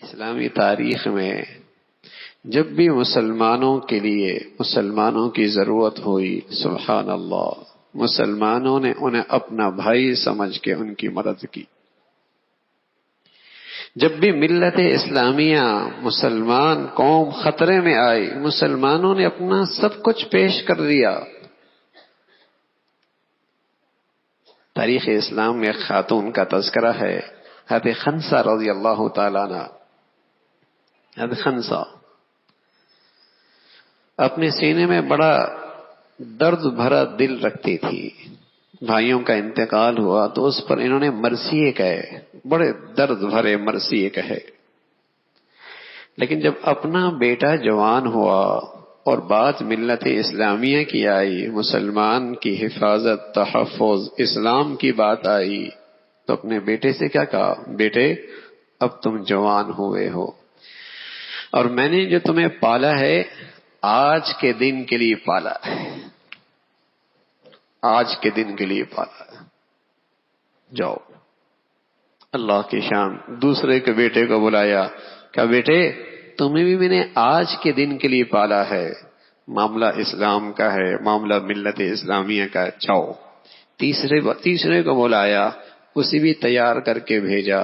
اسلامی تاریخ میں جب بھی مسلمانوں کے لیے مسلمانوں کی ضرورت ہوئی، سبحان اللہ، مسلمانوں نے انہیں اپنا بھائی سمجھ کے ان کی مدد کی۔ جب بھی ملت اسلامیہ مسلمان قوم خطرے میں آئی، مسلمانوں نے اپنا سب کچھ پیش کر دیا۔ تاریخ اسلام میں ایک خاتون کا تذکرہ ہے، حضرت خنسہ رضی اللہ تعالیٰ عنہ۔ حضرت خنسہ اپنے سینے میں بڑا درد بھرا دل رکھتی تھی۔ بھائیوں کا انتقال ہوا تو اس پر انہوں نے مرثیے کہے، بڑے درد بھرے مرثیے کہے۔ لیکن جب اپنا بیٹا جوان ہوا اور بات ملت اسلامیہ کی آئی، مسلمان کی حفاظت، تحفظ، اسلام کی بات آئی، تو اپنے بیٹے سے کیا کہا؟ بیٹے اب تم جوان ہوئے ہو، اور میں نے جو تمہیں پالا ہے آج کے دن کے لیے پالا ہے، آج کے دن کے لیے پالا ہے، جاؤ۔ اللہ کی شان، دوسرے کے بیٹے کو بلایا، کہا بیٹے تمہیں بھی میں نے آج کے دن کے لیے پالا ہے، معاملہ اسلام کا ہے، معاملہ ملت اسلامیہ کا ہے، جاؤ۔ تیسرے کو بلایا، اسے بھی تیار کر کے بھیجا۔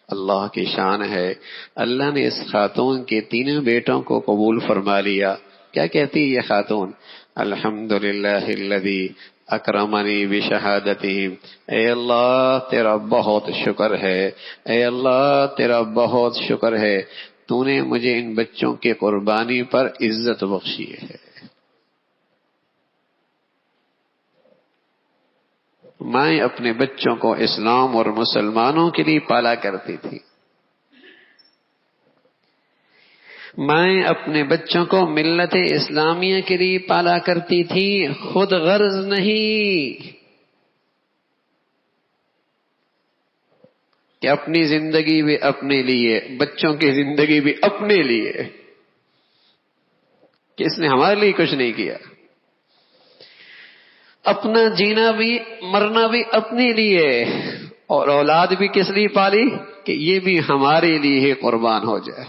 اللہ کی شان ہے، اللہ نے اس خاتون کے تینوں بیٹوں کو قبول فرما لیا۔ کیا کہتی یہ خاتون؟ الحمدللہ الذی اکرمنی بشہادتہم، اے اللہ تیرا بہت شکر ہے، اے اللہ تیرا بہت شکر ہے، تو نے مجھے ان بچوں کی قربانی پر عزت بخشی ہے۔ میں اپنے بچوں کو اسلام اور مسلمانوں کے لیے پالا کرتی تھی، میں اپنے بچوں کو ملت اسلامیہ کے لیے پالا کرتی تھی، خود غرض نہیں کہ اپنی زندگی بھی اپنے لیے، بچوں کی زندگی بھی اپنے لیے، کہ اس نے ہمارے لیے کچھ نہیں کیا، اپنا جینا بھی مرنا بھی اپنے لیے، اور اولاد بھی کس لیے پالی؟ کہ یہ بھی ہمارے لیے ہی قربان ہو جائے۔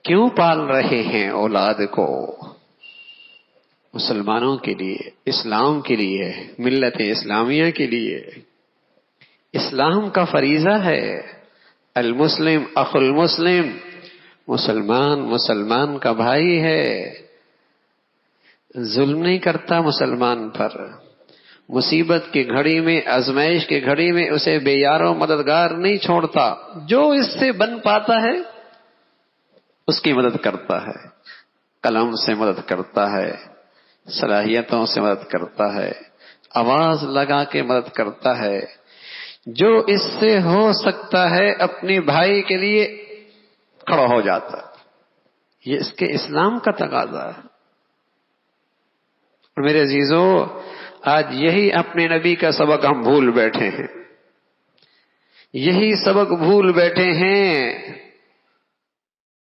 کیوں پال رہے ہیں اولاد کو؟ مسلمانوں کے لیے، اسلام کے لیے، ملت اسلامیہ کے لیے۔ اسلام کا فریضہ ہے، المسلم اخو المسلم، مسلمان مسلمان کا بھائی ہے، ظلم نہیں کرتا مسلمان پر، مصیبت کی گھڑی میں، آزمائش کی گھڑی میں اسے بے یار و مددگار نہیں چھوڑتا، جو اس سے بن پاتا ہے اس کی مدد کرتا ہے، قلم سے مدد کرتا ہے، صلاحیتوں سے مدد کرتا ہے، آواز لگا کے مدد کرتا ہے، جو اس سے ہو سکتا ہے اپنے بھائی کے لیے کھڑا ہو جاتا ہے۔ یہ اس کے اسلام کا تقاضا ہے۔ اور میرے عزیزو، آج یہی اپنے نبی کا سبق ہم بھول بیٹھے ہیں، یہی سبق بھول بیٹھے ہیں۔